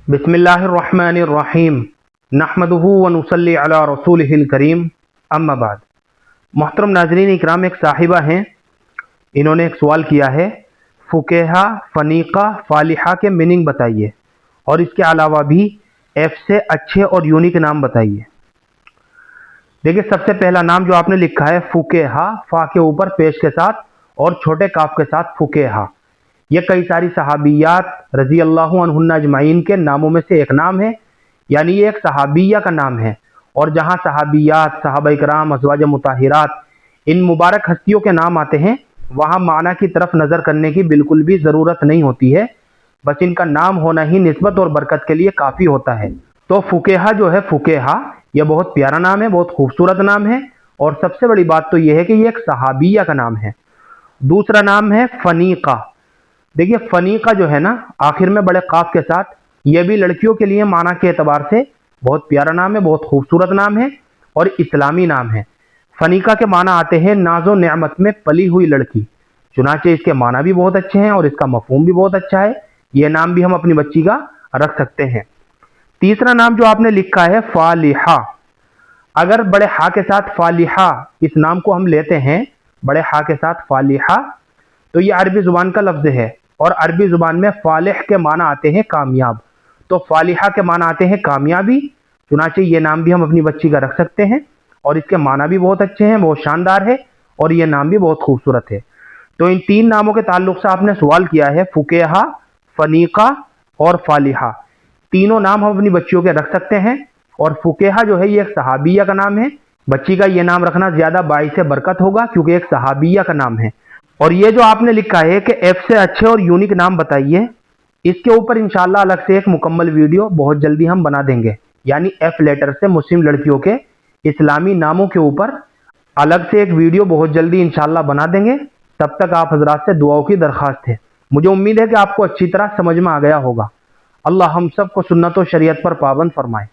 बिस्मिल्लाहिर्रहमानिर्रहीम नहमदुहु व नुसल्ली अला रसूलिहिल करीम अम्मा बाद। मोहतरम नाज़रीन इकराम, एक साहिबा हैं, इन्होंने एक सवाल किया है, फ़ुक़हा, फ़नीक़ा, फ़ालिहा के मीनिंग बताइए और इसके अलावा भी एफ से अच्छे और यूनिक नाम बताइए। देखिए, सबसे पहला नाम जो आपने लिखा है फ़ुक़हा, फ़ा के ऊपर पेश के साथ और छोटे काफ के साथ फ़ुक़हा, ये कई सारी सहाबियात रज़ी अल्लाहु अन्हुन्ना अजमाइन के नामों में से एक नाम है, यानी ये एक सहाबिया का नाम है। और जहाँ सहाबियात, सहाबा इकराम, अज़वाज मुताहिरात, इन मुबारक हस्तियों के नाम आते हैं, वहाँ माना की तरफ नज़र करने की बिल्कुल भी ज़रूरत नहीं होती है, बस इनका नाम होना ही निस्बत और बरकत के लिए काफ़ी होता है। तो फ़ुक़हा जो है, फ़ुक़हा, यह बहुत प्यारा नाम है, बहुत खूबसूरत नाम है और सबसे बड़ी बात तो यह है कि ये एक सहाबिया का नाम है। दूसरा नाम है फ़नीक़ा। देखिए, फ़नीक़ा जो है ना, आखिर में बड़े काफ के साथ, यह भी लड़कियों के लिए माना के एतबार से बहुत प्यारा नाम है, बहुत खूबसूरत नाम है और इस्लामी नाम है। फ़नीक़ा के माना आते हैं नाज़ो नेमत में पली हुई लड़की, चुनाचे इसके माना भी बहुत अच्छे हैं और इसका मफ़हूम भी बहुत अच्छा है। यह नाम भी हम अपनी बच्ची का रख सकते हैं। तीसरा नाम जो आपने लिखा है फ़ालिहा, अगर बड़े हा के साथ फ़ालिहा इस नाम को हम लेते हैं, बड़े हा के साथ फ़ालिहा, तो ये अरबी ज़ुबान का लफ्ज़ है और अरबी ज़ुबान में फ़ालिह के माना आते हैं कामयाब, तो फ़ालिहा के माना आते हैं कामयाबी। चुनाचे ये नाम भी हम अपनी बच्ची का रख सकते हैं और इसके माना भी बहुत अच्छे हैं, बहुत शानदार है और ये नाम भी बहुत खूबसूरत है। तो इन तीन नामों के ताल्लुक़ से आपने सवाल किया है, फ़ुक़हा, फ़नीक़ा और फ़ालिहा, तीनों नाम हम अपनी बच्चियों के रख सकते हैं। और फ़ुक़हा जो है ये एक सहाबिया का नाम है, बच्ची का ये नाम रखना ज़्यादा बाइस बरकत होगा क्योंकि एक सहाबिया का नाम है। और ये जो आपने लिखा है कि एफ से अच्छे और यूनिक नाम बताइए, इसके ऊपर इंशाल्लाह अलग से एक मुकम्मल वीडियो बहुत जल्दी हम बना देंगे, यानी एफ लेटर से मुस्लिम लड़कियों के इस्लामी नामों के ऊपर अलग से एक वीडियो बहुत जल्दी इंशाल्लाह बना देंगे। तब तक आप हजरात से दुआओं की दरख्वास्त है। मुझे उम्मीद है कि आपको अच्छी तरह समझ में आ गया होगा। अल्लाह हम सबको सुन्नत और शरीयत पर पाबंद फरमाए।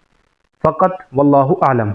फ़कत वल्लाहु आलम।